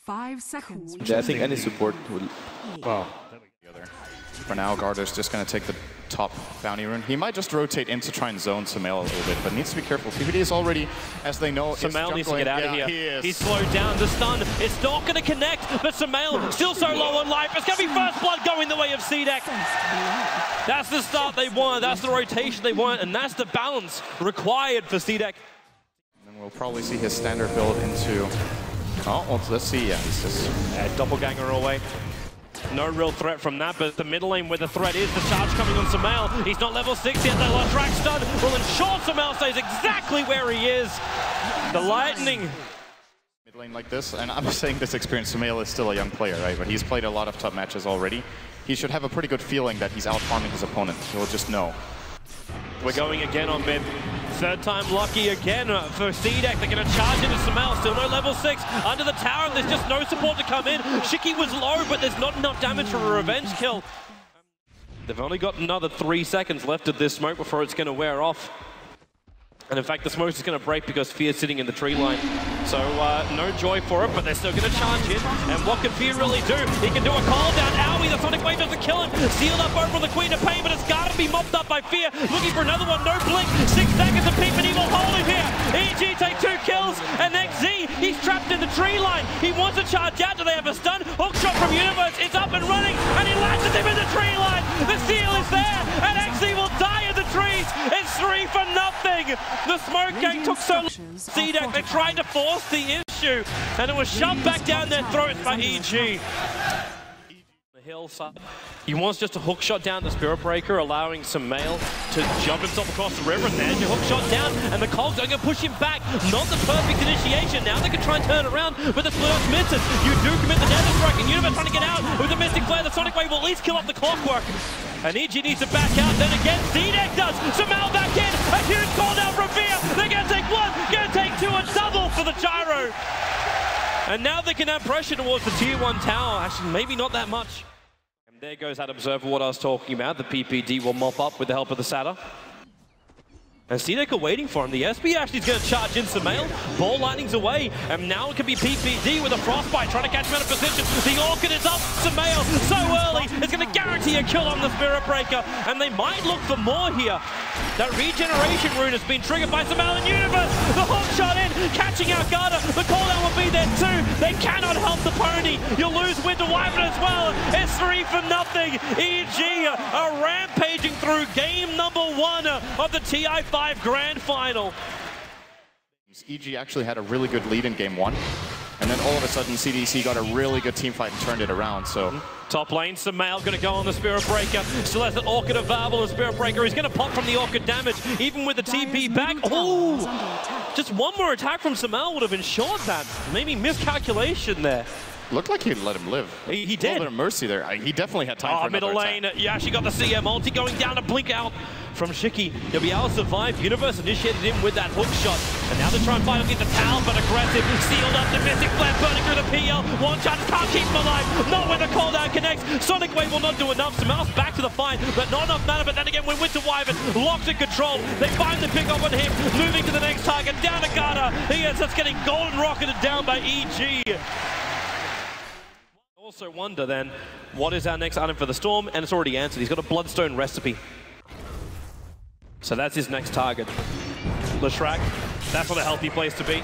5 seconds. Yeah, I think any support will. Well, for now, Garder's just going to take the top bounty rune. He might just rotate in to try and zone Sumail a little bit, but needs to be careful. PPD is already, as they know, Sumail needs to get out of here. He is. He's slowed down. The stun, it's not going to connect, but Sumail still so low on life. It's going to be first blood going the way of CDEC. That's the start they want. That's the rotation they want, and that's the balance required for CDEC. And we'll probably see his standard build into... Oh, well, let's see. Yeah, he's just... Doppelganger away. No real threat from that, but the middle lane where the threat is, the charge coming on Sumail. He's not level 6 yet, they lost drag stun. Will ensure Sumail stays exactly where he is. The lightning. Mid lane like this, and I'm saying this experience, Sumail is still a young player, right? But he's played a lot of top matches already. He should have a pretty good feeling that he's out-farming his opponent. He'll just know. We're going again on mid. Third time lucky again for CDEC. They're going to charge into Sumail. Still no level 6. Under the tower, there's just no support to come in. Shiki was low, but there's not enough damage for a revenge kill. They've only got another 3 seconds left of this smoke before it's going to wear off. And in fact, the smoke is going to break because Fear's sitting in the tree line. So no joy for it, but they're still going to charge in. And what can Fear really do? He can do a call down. Owie, the Sonic Wave doesn't kill him. Sealed up over the Queen of Pain, but it's got to be mopped up by Fear. Looking for another one, no blink. 6 seconds of peep, and he will hold him here. EG take 2 kills, and XZ, he's trapped in the tree line. He wants to charge out. Do they have a stun? Hook shot from Universe. It's up and running, and he latches him in the tree line. The seal is there, and XZ will die in the trees. It's 3 for nothing. The smoke gang took so long. CDEC, they tried to force the issue, and it was shoved back down their throats by EG. The hillside. He wants just a hook shot down the Spirit Breaker, allowing Sumail to jump himself across the river, and there's your hook shot down, and the Cogs are going to push him back. Not the perfect initiation. Now they can try and turn around, but the split off misses. You do commit the Nether Strike, and Universe trying to get out with the Mystic Flare. The Sonic Wave will at least kill off the Clockwork. And EG needs to back out, then again, CDEC does. Sumail back in, a huge call down from Fear. They're going to take 1, going to take 2, a double for the gyro. And now they can have pressure towards the tier 1 tower. Actually, maybe not that much. And there goes that observer, what I was talking about. The PPD will mop up with the help of the Satyr. And CDEC are waiting for him. The SB actually is going to charge in Sumail. Ball lightning's away. And now it can be PPD with a Frostbite trying to catch him out of position. The Orchid is up. Sumail so early. It's going to guarantee a kill on the Spirit Breaker. And they might look for more here. That regeneration rune has been triggered by Sumail and Universe. The hook shot in, catching out Garda. The cooldown will be there too. They cannot help the pony. You'll lose Winter Wyvern as well. It's 3 for nothing. EG are rampaging through game number 1 of the TI5 Grand Final. EG actually had a really good lead in game 1, and then all of a sudden CDEC got a really good team fight and turned it around. So top lane, Sumail going to go on the Spirit Breaker. Still has the Orchid available. The Spirit Breaker is going to pop from the Orchid damage, even with the TP back. Oh, just one more attack from Sumail would have ensured that. Maybe miscalculation there. Looked like he'd let him live. He did. A little bit of mercy there. He definitely had time for another middle lane. attack. Yeah, she got the CM ulti going down to blink out from Shiki. He'll be able to survive. Universe initiated him with that hook shot. And now they try and fight him get the tower, but aggressive. Sealed up the Mystic Flare, burning through the PL. One chance, can't keep him alive. Not when the cooldown connects. Sonic Wave will not do enough. Sumail's back to the fight, but not enough mana. But then again, when Winter Wyvern locks in control, they finally pick up on him. Moving to the next target, down to Garda. He is just getting golden rocketed down by EG. Also wonder then, what is our next item for the Storm? And it's already answered. He's got a Bloodstone recipe. So that's his next target. Leshrac, that's not a healthy place to be.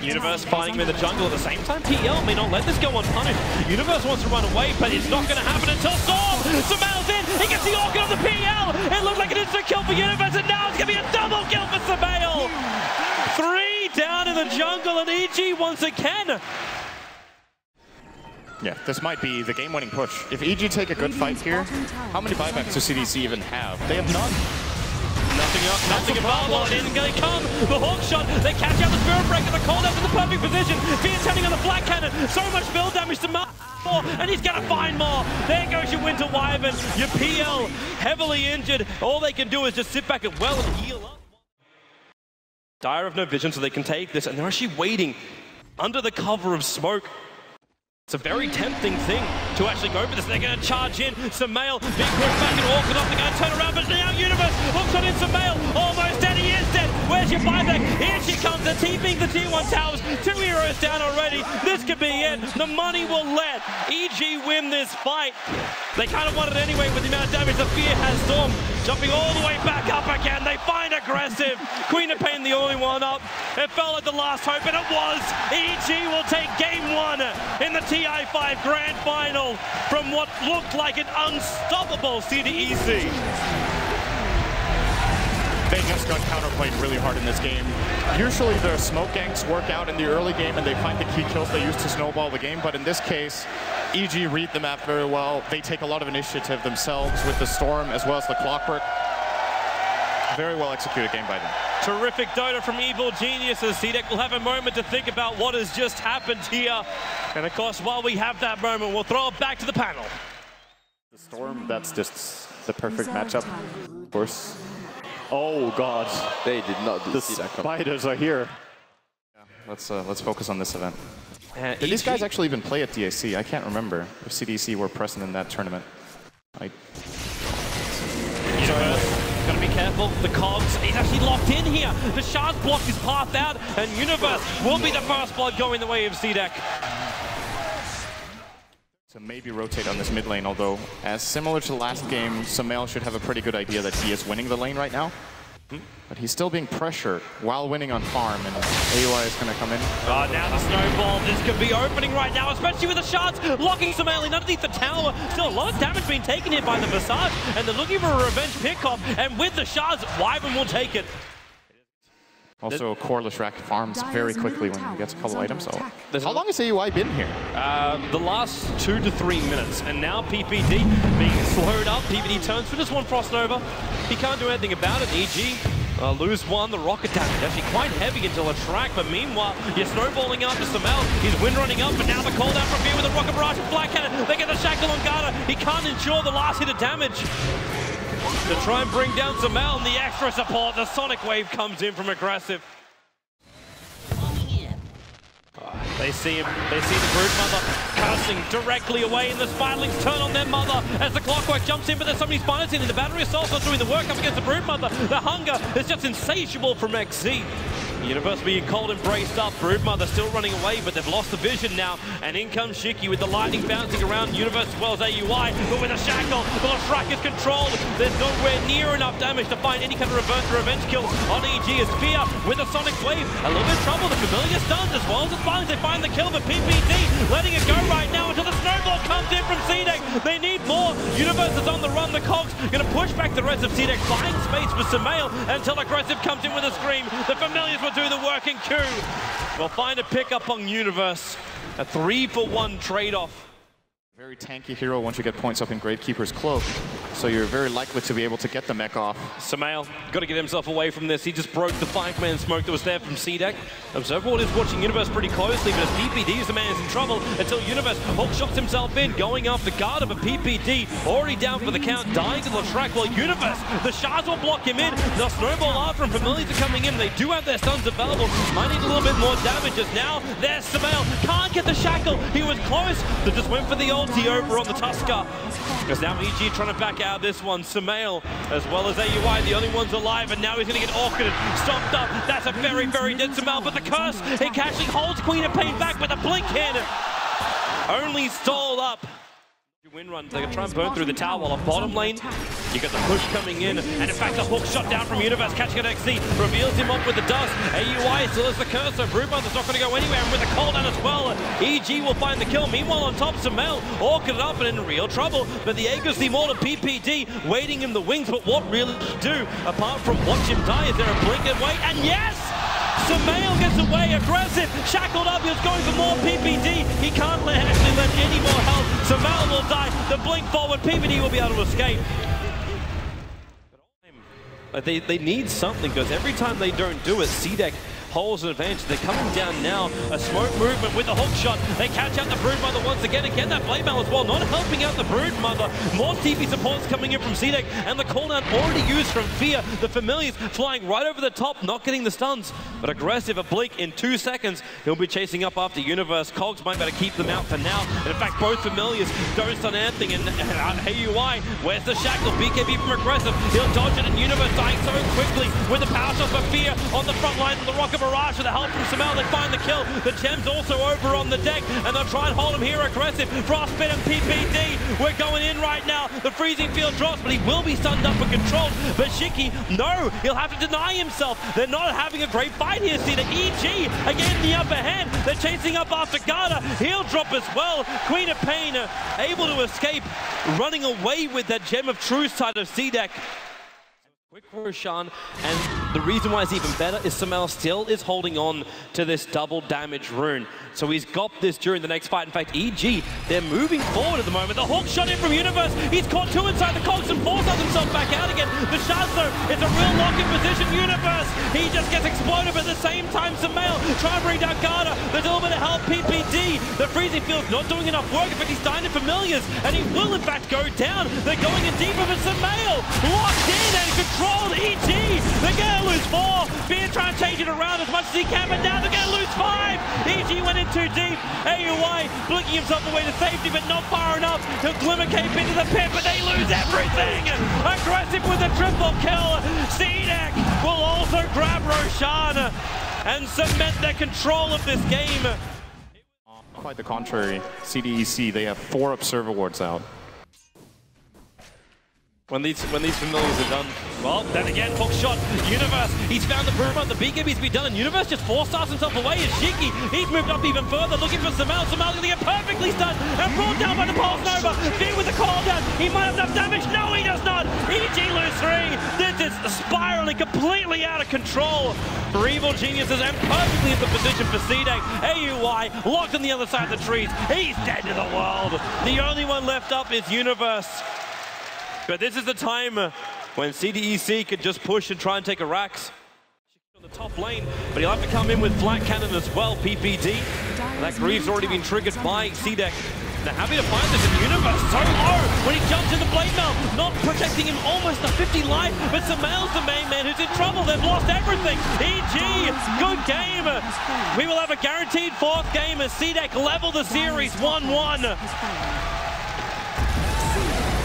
Universe fighting him in the jungle at the same time. PL may not let this go unpunished. Universe wants to run away, but it's not going to happen until Storm! Sumail's in! He gets the Orchid on the PL! It looked like an instant kill for Universe, and now it's going to be a double kill for Sumail! 3 down in the jungle, and EG once again. Yeah, this might be the game-winning push. If EG take a good fight here, how many buybacks does CDEC even have? They have none. Nothing else, nothing available. It isn't going to come. The hook shot, they catch out the Spirit Breaker. The cooldown's in the perfect position. Fear's turning on the flat cannon. So much build damage to Mark, and he's going to find more. There goes your Winter Wyvern. Your PL heavily injured. All they can do is just sit back and well and heal up. Dire have no vision, so they can take this, and they're actually waiting under the cover of smoke. It's a very tempting thing to actually go for this. They're going to charge in. Sumail being pushed back and Orchid off. They're going to turn around, but now Universe hooks on in Sumail. Almost dead. He is dead. Where's your buyback? Here she comes, the TPing the T1 towers. 2 heroes down already. This could be it. The money will let EG win this fight. They kind of want it anyway with the amount of damage the Fear has Storm. Jumping all the way back up again. They find aggressive. Queen of Pain the only one up. It felt like the last hope, and it was. EG will take game 1 in the TI5 Grand Final from what looked like an unstoppable CDEC. They just got counterplayed really hard in this game. Usually the smoke ganks work out in the early game and they find the key kills they use to snowball the game, but in this case, EG read the map very well. They take a lot of initiative themselves with the Storm as well as the Clockwork. Very well executed game by them. Terrific Dota from Evil Geniuses. CDEC will have a moment to think about what has just happened here. And of course, while we have that moment, we'll throw it back to the panel. The Storm, that's just the perfect matchup, of course. Oh God, they did not see that coming. The spiders are here. Yeah, let's focus on this event. Did these guys actually even play at DAC? I can't remember if CDEC were present in that tournament. Universe, gotta be careful. The Cogs, he's actually locked in here. The Shards blocked his path out, and Universe will be the first blood going the way of CDEC. To maybe rotate on this mid lane, although as similar to last game, Sumail should have a pretty good idea that he is winning the lane right now. But he's still being pressured while winning on farm, and AUI is going to come in. Oh, now the snowball. This could be opening right now, especially with the Shards locking Sumail in underneath the tower. Still a lot of damage being taken here by the Visage, and they're looking for a revenge pickoff, and with the Shards, Wyvern will take it. Also, Corliss Rack farms very quickly when he gets a couple items. So, how long has AUI been here? The last 2 to 3 minutes, and now PPD being slowed up. PPD turns for just one Frost Nova. He can't do anything about it. EG lose one. The rocket damage actually quite heavy until a track, but meanwhile, you're snowballing up to Sumail. He's wind running up, but now the call down from Fear with a rocket barrage and Black Cannon. They get the shackle on Garda. He can't ensure the last hit of damage to try and bring down Sumail, and the extra support, the Sonic Wave comes in from Aggressive. They see him, they see the Broodmother cursing directly away, and the Spiderlings turn on their mother as the Clockwork jumps in, but there's so many spiders in, the Battery Assault's not doing the work up against the Broodmother. The hunger is just insatiable from XZ. Universe being cold and braced up. Broodmother still running away, but they've lost the vision now. And in comes Shiki with the lightning bouncing around Universe as well as AUI. But with a shackle, the Shrek is controlled. There's nowhere near enough damage to find any kind of revenge kill on EG as Fear with a Sonic Wave. A little bit of trouble. The familiar stuns as well as the spines. They find the kill, but PPD letting it go right now until the snowball comes in from CDEC. They need more. Universe is on the run. The Cogs going to push back the rest of CDEC, buying space for Sumail until Aggressive comes in with a scream. The familiars will do the work in Q. We'll find a pickup on Universe. A 3-for-1 trade-off. Very tanky hero once you get points up in Gravekeeper's Cloak, so you're very likely to be able to get the mech off. Sumail got to get himself away from this. He just broke the 5-man smoke that was there from CDEC. Observable is watching Universe pretty closely, but as PPD is the man is in trouble until Universe hook shots himself in, going after Garda, but PPD already down for the count, dying to the track, while Universe, the Shards will block him in. The snowball after him, Familiars are coming in. They do have their stuns available. Might need a little bit more damage as now there's Sumail. Can't get the shackle. He was close. They just went for the ulti over on the Tusker. Because now EG trying to back out this one. Sumail as well as AUI, the only ones alive, and now he's going to get orchided, stomped up. That's a very, very dead Sumail, but the curse, it actually holds Queen of Pain back, but the blink hit only stalled up. Win run, they're going to try and burn through the tower, while on bottom lane, you got the push coming in, and in fact the hook shot down from Universe, catching an XZ, reveals him up with the dust. AUI still has the curse, so Broodmother's not going to go anywhere, and with the call down as well, EG will find the kill. Meanwhile on top, Sumail, orchid up and in real trouble, but the Aegis the Immortal PPD waiting in the wings, but what really do, apart from watch him die, is there a blink and wait, and yes! Sumail gets away, Aggressive, shackled up, he was going for more PPD, he can't actually let any more help. Sumail will die, the blink forward, PPD will be able to escape. They need something, because every time they don't do it, CDEC holds an advantage. They're coming down now. A smoke movement with the hook shot. They catch out the Broodmother once again. Again, that blade mail as well, not helping out the Broodmother. More TP supports coming in from CDEC, and the cooldown already used from Fear. The Familiars flying right over the top, not getting the stuns, but aggressive. A blink in 2 seconds. He'll be chasing up after Universe. Cogs might better keep them out for now. And in fact, both Familiars don't stun anything. And AUI, where's the shackle? BKB from aggressive. He'll dodge it, and Universe dying so quickly with the power shot for Fear on the front line of the Rocket Barrage with the help from Samel. They find the kill. The Gem's also over on the deck, and they'll try and hold him here aggressive. Frostbite and PPD, we're going in right now. The freezing field drops, but he will be stunned up and controlled. But Shiki, no, he'll have to deny himself. They're not having a great fight here, see the EG, again the upper hand. They're chasing up after Garda. He'll drop as well. Queen of Pain able to escape, running away with that Gem of Truth side of CDEC. Quick Roshan, and the reason why it's even better is Samel still is holding on to this double damage rune. So he's got this during the next fight. In fact, EG, they're moving forward at the moment. The hook shot in from Universe. He's caught two inside the cogs and forces himself back out again. The shots though, it's a real lock-in position. Universe, he just gets exploded, but at the same time, Samel trying to bring down Garda. There's a little bit of help, PPD. The freezing field's not doing enough work. In fact, he's dying to Familiars, and he will in fact go down. They're going in deeper, but Samel locked in and controlled. EG, they're gonna lose 4. Fear trying to change it around as much as he can, but now they're gonna lose 5. EG went in too deep. AUI blinking himself away to safety, but not far enough. He'll glimmer cape into the pit, but they lose everything. Aggressive with a triple kill. CDEC will also grab Roshan and cement their control of this game. Quite the contrary. CDEC, they have 4 Observe Awards out. When these Familiars are done, well, then again, hook shot, Universe, he's found the Bruma, the BKB's been done, and Universe just force-starts himself away as Shiki, he's moved up even further, looking for Samel. Samel's gonna get perfectly stunned, and brought down by the Pulse Nova. Fear with the call down, he might have enough damage, no he does not! EG lose 3, this is spiraling completely out of control for Evil Geniuses, and perfectly in the position for CDEC. AUI, locked on the other side of the trees, he's dead to the world. The only one left up is Universe. But this is the time when CDEC could just push and try and take a Rax on the top lane, but he'll have to come in with Flat Cannon as well, PPD. That Grieve's already been triggered by CDEC. They're happy to find this in Universe so low when he jumps in the blade mail, not protecting him almost a 50 life, but Samel's the main man who's in trouble. They've lost everything. EG, good game. We will have a guaranteed 4th game as CDEC level the series 1-1.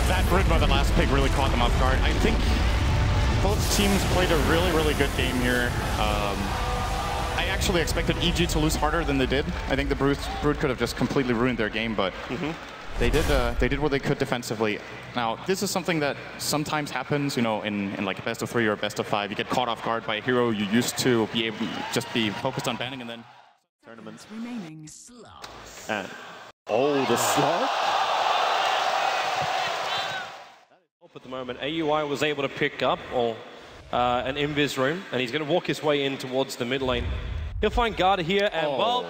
That Broodmother last pick really caught them off guard. I think both teams played a really good game here. I actually expected EG to lose harder than they did. I think the Brood could have just completely ruined their game, but they did what they could defensively. Now, this is something that sometimes happens, you know, in like a best of 3 or a best of 5. You get caught off guard by a hero you used to be able to just be focused on banning, and then tournaments. And the slug. At the moment, AUI was able to pick up an Invis rune, and he's going to walk his way in towards the mid lane. He'll find Garda here, and well,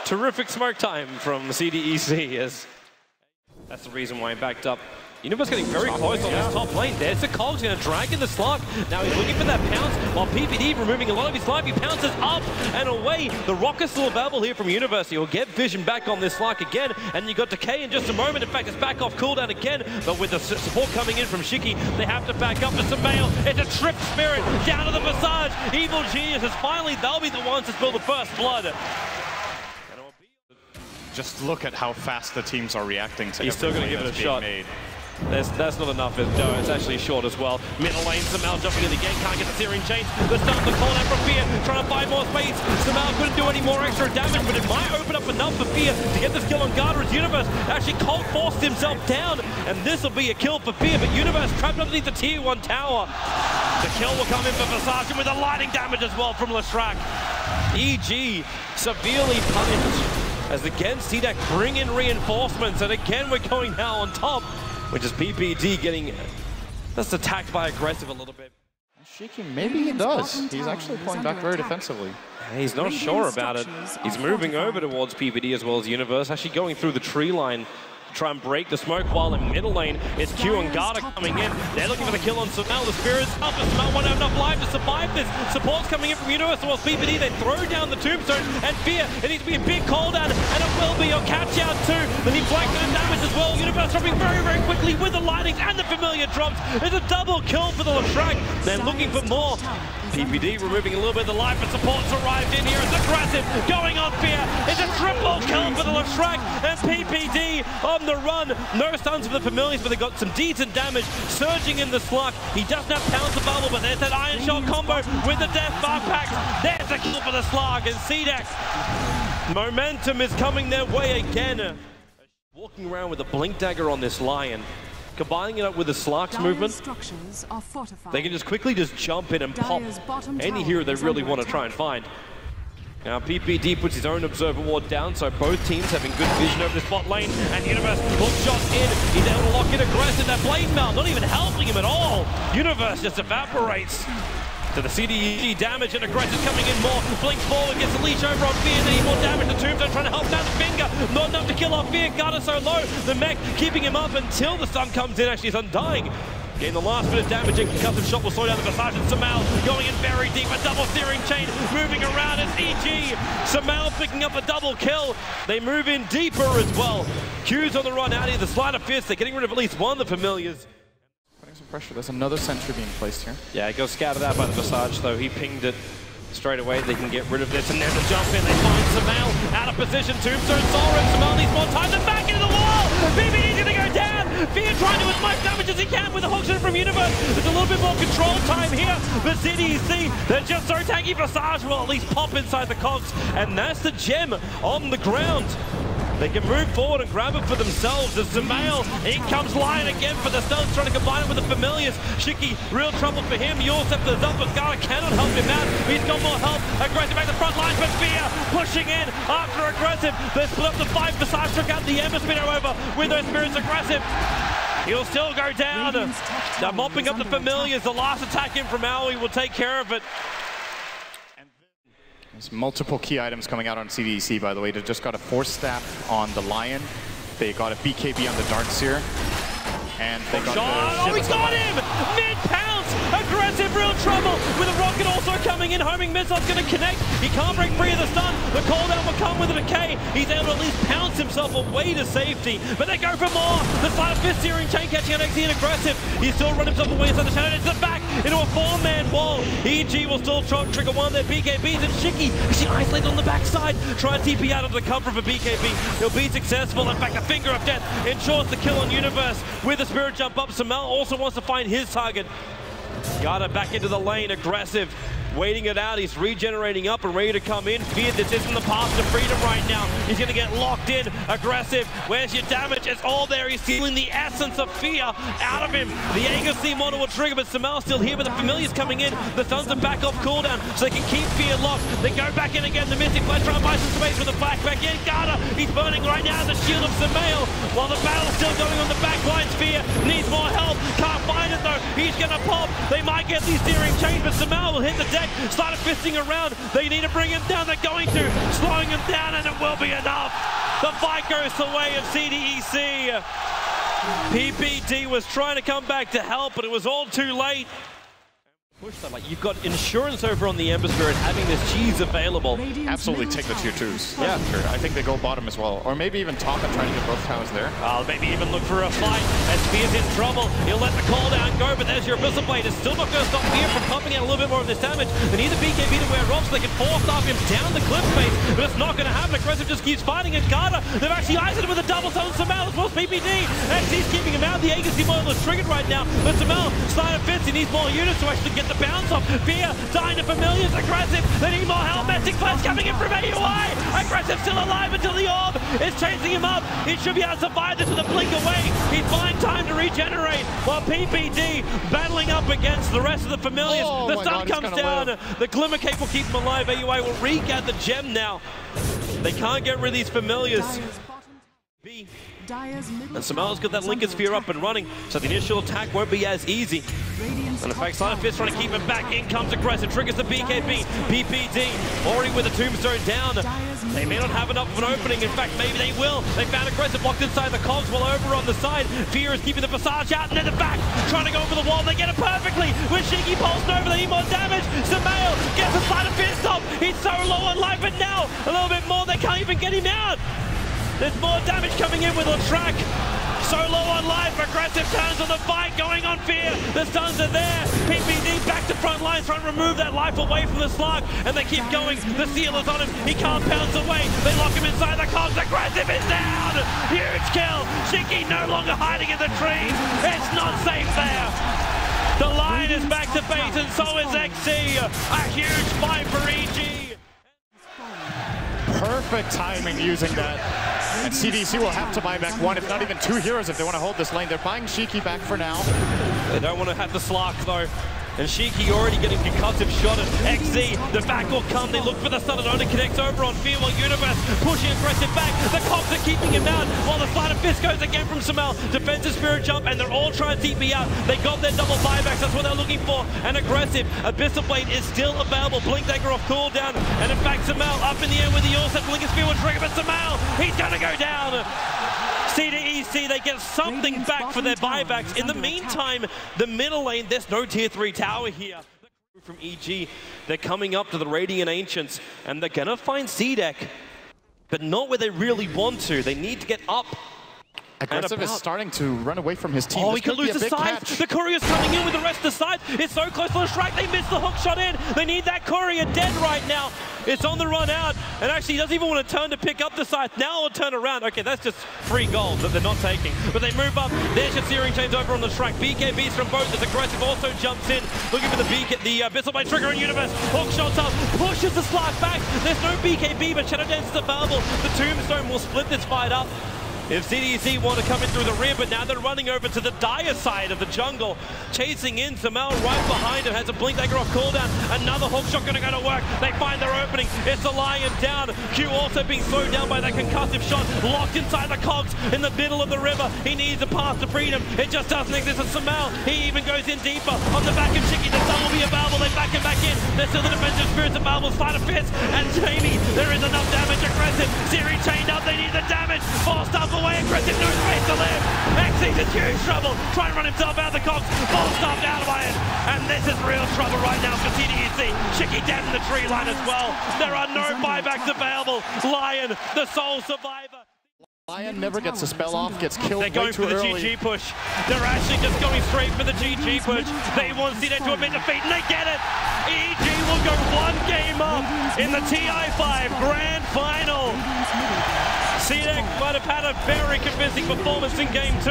terrific smoke time from CDEC. Yes, that's the reason why he backed up. Universe getting very close on this top lane. There's the Cog's going to drag in the slug. Now he's looking for that pounce, while PPD removing a lot of his life. He pounces up and away. The rocket's still available here from Universe. He'll get vision back on this slug again, and you got Decay in just a moment. In fact, it's back off cooldown again, but with the support coming in from Shiki, they have to back up to Samel. It's a Trip Spirit down to the Visage. Evil Geniuses, finally, they'll be the ones to spill the first blood. just look at how fast the teams are reacting to He's still going to give it a shot. Made. That's not enough. No, it's actually short as well. Middle lane, Samel jumping in again, can't get the Searing Chains. The start of the call out from Fear, trying to find more space. Samel couldn't do any more extra damage, but it might open up enough for Fear to get this kill on Garda's Universe. Actually, Colt forced himself down, and this will be a kill for Fear, but Universe trapped underneath the tier 1 tower. The kill will come in for Visage with a lightning damage as well from Lestrak. EG severely punished as again CDEC bring in reinforcements, and again we're going now on top, which is PPD getting just attacked by aggressive a little bit. Shiki, maybe he does. He's actually playing back very defensively. He's not sure about it. He's moving over towards PPD as well as Universe, actually going through the tree line, try and break the smoke, while in middle lane, it's Q and Garda coming in. They're looking for the kill on Samel. The Spirit's up, but Samel won't have enough life to survive this. Support's coming in from Universe, while PPD, they throw down the tombstone, and Fear, it needs to be a big call down, and it will be your catch out too. They need blanket and damage as well. Universe dropping very, very quickly with the lightnings and the familiar drops. It's a double kill for the Leshrac. They're looking for more. PPD removing a little bit of the life, but support's arrived in here. It's aggressive, going on Fear. It's a triple kill for the Leshrac, and PPD on the run. No stuns for the Familiars, but they got some decent damage. Surging in the Slug. He doesn't have Pounce of Bubble, but there's that Iron Shot combo with the Death Bar packs. There's a kill for the Slug, and CDEC. Momentum is coming their way again. Walking around with a Blink Dagger on this Lion. Combining it up with the Slark's movement, they can just quickly jump in and pop any hero they really want to try and find. Now PPD puts his own Observer Ward down, so both teams having good vision over the spot lane, and Universe hook shot in. He's able to lock in aggressive. That Blade Mail not even helping him at all. Universe just evaporates. To the CDEC damage, and aggressive coming in more. Blink forward, gets the leash over on Fear. They need more damage. The Tombstone trying to help down the finger. Not enough to kill off Fear. Garda so low. The mech keeping him up until the stun comes in. Actually, he's undying. Getting the last bit of damage, and concussive shot will slow down the Visage, and Samel going in very deep. A double steering chain moving around. It's EG. Samel picking up a double kill. They move in deeper as well. Q's on the run out here. The Sleight of Fist. They're getting rid of at least one of the Familiars. Some pressure. There's another sentry being placed here. Yeah, it got scouted out by the Visage, though. He pinged it straight away. They can get rid of this, and there's a jump in. They find Samel out of position. Tombstone Solar, and Samel needs more time. They're back into the wall. PPD's gonna go down. Fear trying to do as much damage as he can with the hookshot from Universe. There's a little bit more control time here. But CDEC, they're just so tanky. Visage will at least pop inside the cogs, and that's the gem on the ground. They can move forward and grab it for themselves. As Samel, in comes Lion again for the stuns, trying to combine it with the Familiars. Shiki, real trouble for him. Yorsep the up, but Garda cannot help him out. He's got more help. Aggressive back the front line, but Fear pushing in after aggressive. They split up the 5. Visage took out the Ember Spinner over with those Spirits aggressive. He'll still go down. They're mopping up the Familiars. The last attack in from Aoi will take care of it. There's multiple key items coming out on CDEC, by the way. They just got a Force Staff on the Lion. They got a BKB on the Darkseer. And they got oh, he got him! Mid-pounce! Aggressive, real trouble! With a rocket also coming in, homing missile's going to connect. He can't break free of the stun. The cooldown will come with a decay. He's able to at least pounce himself away to safety. But they go for more! The Sleight of Fist steering chain catching out XE and aggressive. He's still running himself away inside the shadow. It's the back into a 4-man wall. EG will still try to trigger one of their BKBs, and Shiki actually isolated on the backside. Try and TP out of the cover of a BKB. He'll be successful. In fact, a Finger of Death ensures the kill on Universe with the Spirit jump up. Samel also wants to find his target. Garda back into the lane, aggressive. Waiting it out, he's regenerating up and ready to come in. Fear, this isn't the path to freedom right now. He's going to get locked in, aggressive. Where's your damage? It's all there. He's stealing the essence of Fear out of him. The Agassi model will trigger, but Samel's still here, but the Familiars coming in. The Suns are back off cooldown, so they can keep Fear locked. They go back in again. The Mystic Flash trying to buy some space with the flashback in. Garda, he's burning right now the shield of Samel, while the battle's still going on the back lines. Fear needs more help. Can't find it though. He's going to pop. They might get these steering chains, but Samel will hit the deck. Started fisting around. They need to bring him down. They're going to. Slowing him down, and it will be enough. The fight goes the way of CDEC. PPD was trying to come back to help, but it was all too late. Push that, like you've got insurance over on the Ember Spirit, having this cheese available. Absolutely take the tier 2s. Yeah, sure. I think they go bottom as well. Or maybe even top and try to get both towers there. I'll maybe even look for a fight as Fear's in trouble. He'll let the call down go, but there's your Abyssal Blade. It's still not going to stop Fear from pumping out a little bit more of this damage. They need the BKB to wear off so they can force off him down the cliff face, but it's not going to happen. Aggressive just keeps fighting, and Garda, they've actually iced it with a double summon Samel as well as PPD. XC's keeping him out. The Agassi model is triggered right now, but Samel, Sleight of Fist, he needs more units to actually get the bounce off. Fear, dying to Familiars, aggressive, they need more help. Mystic Flash coming in from AUI. Aggressive still alive until the orb is chasing him up. He should be able to survive this with a blink away. He's buying time to regenerate, while PPD battling up against the rest of the Familiars. Oh, the stun comes down. The Glimmer Cape will keep him alive. AUI will re-get the gem now. They can't get rid of these Familiars. And Samel's got that Lincoln Sphere up and running, so the initial attack won't be as easy. And in fact, Sleight of Fist trying to keep him back. In comes aggressive, triggers the BKB. PPD already with the Tombstone down. They may not have enough of an opening. In fact, maybe they will. They found aggressive blocked inside the cogs while over on the side. Fear is keeping the Passage out, and then the back trying to go over the wall. They get it perfectly. With Shiki pulsed over, they need more damage. Samael gets a slight of fist stop. He's so low on life, and now a little bit more. They can't even get him out. There's more damage coming in with Latrak. So low on life, aggressive turns on the fight, going on Fear. The stuns are there. PPD back to front line, trying to remove that life away from the slug, and they keep going. The seal is on him. He can't pounce away. They lock him inside the cogs. Aggressive is down. Huge kill. Shiki no longer hiding in the trees. It's not safe there. The line is back to base, and so is XC. A huge fight for EG. Perfect timing using that. And CDEC will have to buy back one, if not even two heroes if they want to hold this lane. They're buying Shiki back for now. They don't want to have the Slark though. And Shiki already getting concussive shot at XZ. The back will come. They look for the sun and only connects over on Fear while Universe pushing aggressive back. The cops are keeping him out while the slider fist goes again from Samael. Defensive spirit jump, and they're all trying to TP out. They got their double buybacks. That's what they're looking for. And aggressive. Abyssal Blade is still available. Blink Dagger off cooldown. And in fact, Samael up in the air with the All Set. Blinker Spear will trigger, but Samael, he's going to go down. CDEC, they get something back for their buybacks. In the meantime, the middle lane, there's no tier 3 tower here. From EG, they're coming up to the Radiant Ancients, and they're gonna find CDEC, but not where they really want to. They need to get up. Aggressive is starting to run away from his team. Oh, he could lose the side. The courier's coming in with the rest of the side. It's so close to the strike. They missed the hook shot in. They need that courier dead right now. It's on the run out. And actually, he doesn't even want to turn to pick up the side. Now it'll turn around. Okay, that's just free gold that they're not taking. But they move up. There's your searing chains over on the strike. BKBs from both. As aggressive also jumps in. Looking for the Abyssal Blade trigger in Universe. Hook shots up. Pushes the slot back. There's no BKB, but Shadow Dance is available. The Tombstone will split this fight up. If CDEC want to come in through the rear, but now they're running over to the dire side of the jungle, chasing in. Samael right behind him, has a Blink Dagger off cooldown. Another hook shot going to go to work. They find their opening. It's the Lion down. Q also being slowed down by that concussive shot. Locked inside the cogs in the middle of the river. He needs a path to freedom. It just doesn't exist. And Samael, he even goes in deeper on the back of Shiki. The sun will be available. They back him back in. There's still the defensive spirits available. Slider fist and Jamie. There is enough damage. Aggressive. Siri chained up. They need the damage. Forced up away, aggressive, no space to live. XC's in huge trouble, trying to run himself out of the cogs, ball stopped out of iron. And this is real trouble right now for CDEC. Shiki dead in the tree line as well. There are no buybacks available. Lion, the sole survivor. Lion never gets a spell off, gets killed. They're going for the GG push. They're actually just going straight for the GG push. They want CDEC to admit defeat, and they get it. EG will go one game up in the TI5 Grand Final. CDEC might have had a very convincing performance in Game 2,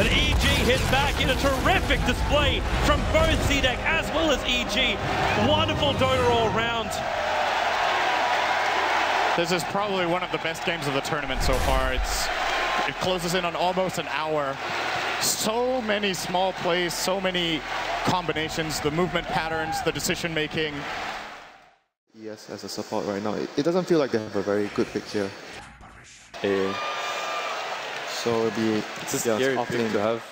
but EG hit back in a terrific display from both CDEC as well as EG. Wonderful Dota all round. This is probably one of the best games of the tournament so far. It closes in on almost an hour. So many small plays, so many combinations, the movement patterns, the decision making. Yes, as a support right now, it doesn't feel like they have a very good pick here. So it'll be it's a scary thing to have.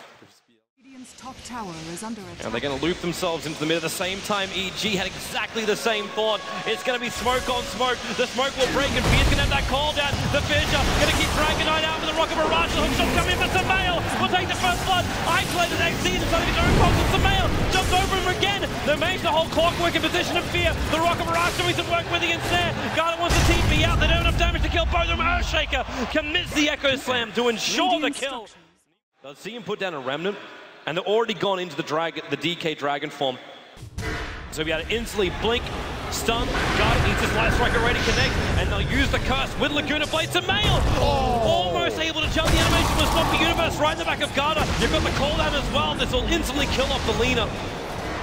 Top tower is under attack. And they're going to loop themselves into the mid at the same time. EG had exactly the same thought. It's going to be smoke on smoke. The smoke will break, and Fear's going to have that call down. The Fisher going to keep dragging it out with the Rocket Barrage. The hook shot coming in for Samael. Will take the first blood. Isolated XZ inside his own box, and Samael jumps over him again. They managed to hold Clockwork in position of Fear. The Rocket Barrage doing some work with the ensnare. Garda wants to TP out. They don't have enough damage to kill both of them. Earthshaker commits the Echo Slam to ensure the kill. Does see him put down a Remnant. And they're already gone into the DK Dragon form. So we had to instantly blink, stun, Garda needs his light strike already connect, and they'll use the curse with Laguna Blade to Mail. Almost able to jump. The animation was not for Universe right in the back of Garda. You've got the cooldown as well. This will instantly kill off the Lina.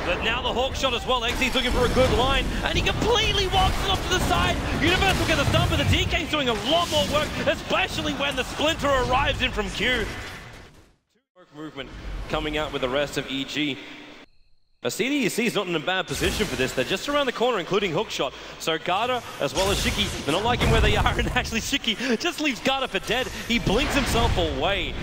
But now the Hawk shot as well. XZ's looking for a good line, and he completely walks it off to the side. Universe will get the stun, but the DK's doing a lot more work, especially when the Splinter arrives in from Q. Movement coming out with the rest of EG. CDEC is not in a bad position for this. They're just around the corner, including hookshot. So Garda, as well as Shiki, they're not liking where they are, and actually Shiki just leaves Garda for dead. He blinks himself away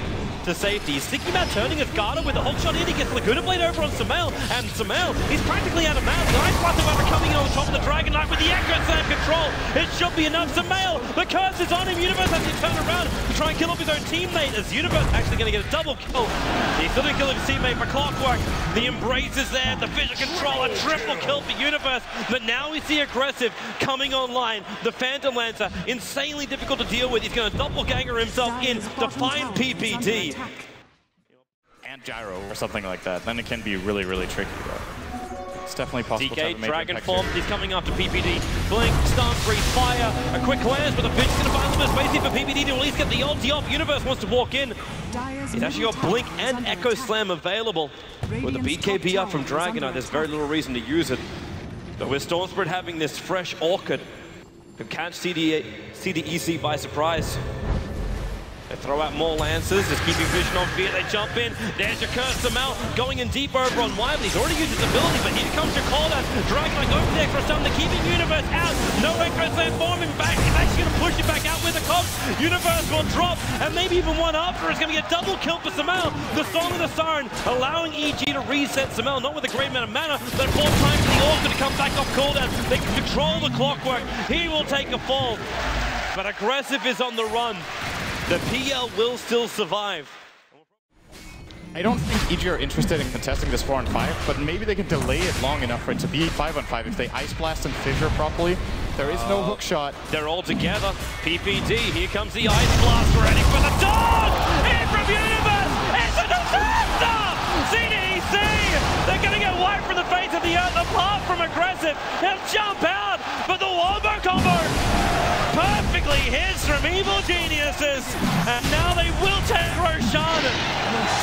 to safety. He's thinking about turning his guard with a hook shot in. He gets Laguna Blade over on Sumail, and Sumail, he's practically out of mana. The Ice Blast over coming in on the top of the Dragon Knight with the Echo Slam control. It should be enough. Sumail, the curse is on him. Universe has to turn around to try and kill off his own teammate, as Universe actually going to get a double kill. He's still going to kill his teammate for Clockwork. The embrace is there, the vision control, a triple kill for Universe. But now we see Aggressive coming online. The Phantom Lancer, insanely difficult to deal with. He's going to doppelganger himself in to find PPD. And gyro or something like that. Then it can be really, really tricky though. It's definitely possible to have a DK, major Dragon impact Form, here. he's coming after PPD. Blink, stun, freeze, fire, a quick glance, but the Vision's going to find some space here for PPD to at least get the ulti off. Universe wants to walk in. He's actually got Blink and Echo Slam available. With the BKB up from Dragon Knight, there's very little reason to use it. But with Storm Spirit having this fresh Orchid, can catch CDEC by surprise. They throw out more Lancers, just keeping Vision on fear. They jump in. There's your curse. Sumail going in deep over on Wiley. He's already used his ability, but here comes your call down. Dragon Knight goes for the extra stun. They're keeping Universe out. No Echo Slam forming back. He's actually going to push it back out with the cogs. Universe will drop, and maybe even one after. It's going to be a double kill for Sumail. The Song of the Siren allowing EG to reset Sumail, not with a great amount of mana, but more time for the Orca to come back off cooldown. They can control the Clockwork. He will take a fall, but Aggressive is on the run. The PL will still survive. I don't think EG are interested in contesting this 4-on-5, but maybe they can delay it long enough for it to be 5-on-5 if they Ice Blast and Fissure properly. There is no hook shot. They're all together. PPD, here comes the Ice Blast, ready for the dog! In from Universe! It's a disaster! CDEC! They're gonna get wiped from the face of the earth apart from Aggressive. He'll jump out, but the wombo combo perfectly hits from Evil Geniuses, and now they will take Roshan.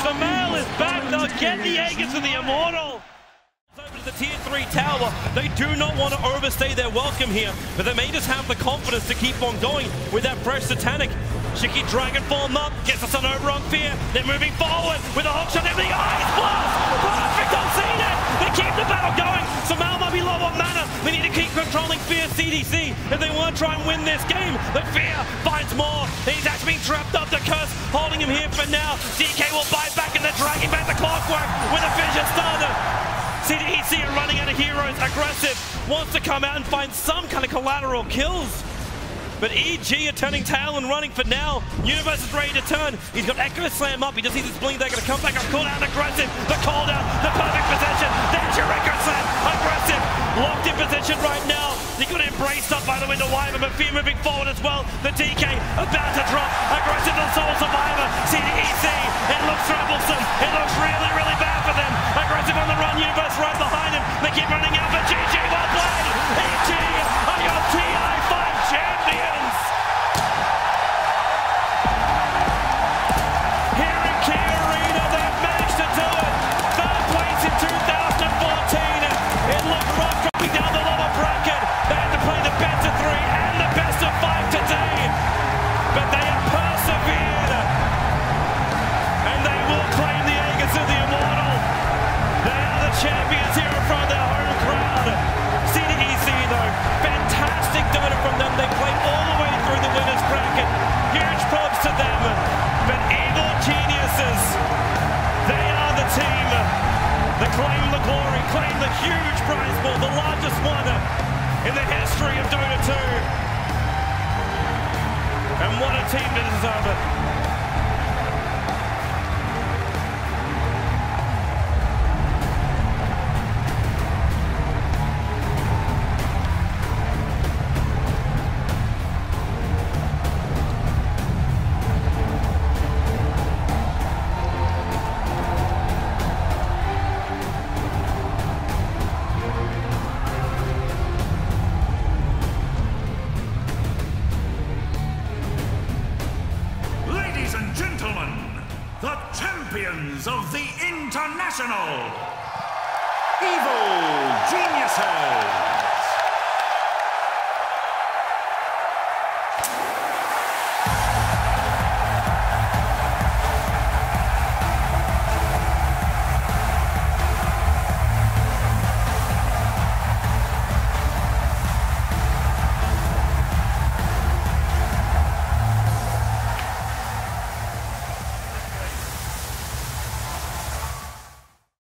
Sumail is back, they'll get the Aegis of the Immortal. Over to the tier 3 tower. They do not want to overstay their welcome here, but they may just have the confidence to keep on going with that fresh Satanic. Shiki Dragon Form up, gets the sun over on Fear. They're moving forward with a hook shot in the Ice Blast. Perfect on CDEC. They keep the battle going. Sumail might be low on mana. They need to keep controlling Fear CDC if they want to try and win this game. But Fear finds more. He's actually being trapped up. The curse holding him here for now. DK will bite back and they're dragging back the Clockwork with a Vision Starter. CDEC are running out of heroes. Aggressive wants to come out and find some kind of collateral kills. But EG are turning tail and running for now. Universe is ready to turn. He's got Echo Slam up. He just needs his blink. They're going to come back up. Call down Aggressive. The call down. The perfect position. There's your Echo Slam. Aggressive locked in position right now. He got embraced up by the Winter Wyvern, but Fear moving forward as well. The DK about to drop. Aggressive the sole survivor. CDEC. It looks troublesome. It looks really, really bad for them. Aggressive on the run. Universe right behind him. They keep running out for GG. Well played. EG are your TI5 champions. Here in Key Arena, they've managed to do it. Third place in 2014. It looked rough dropping down the lower bracket. They had to play the best of 3 and the best of 5 today. But they have persevered. And they will claim the Aegis of the Immortal. They are the champions here in front of their home crowd. CDEC though, fantastic dota from them. They played all the way through the winners bracket. Huge props to them. But Evil Geniuses, they are the team that claim the glory, claim the huge prize pool, the largest one in the history of Dota 2. And what a team to deserve it. The champions of the International Evil Geniuses.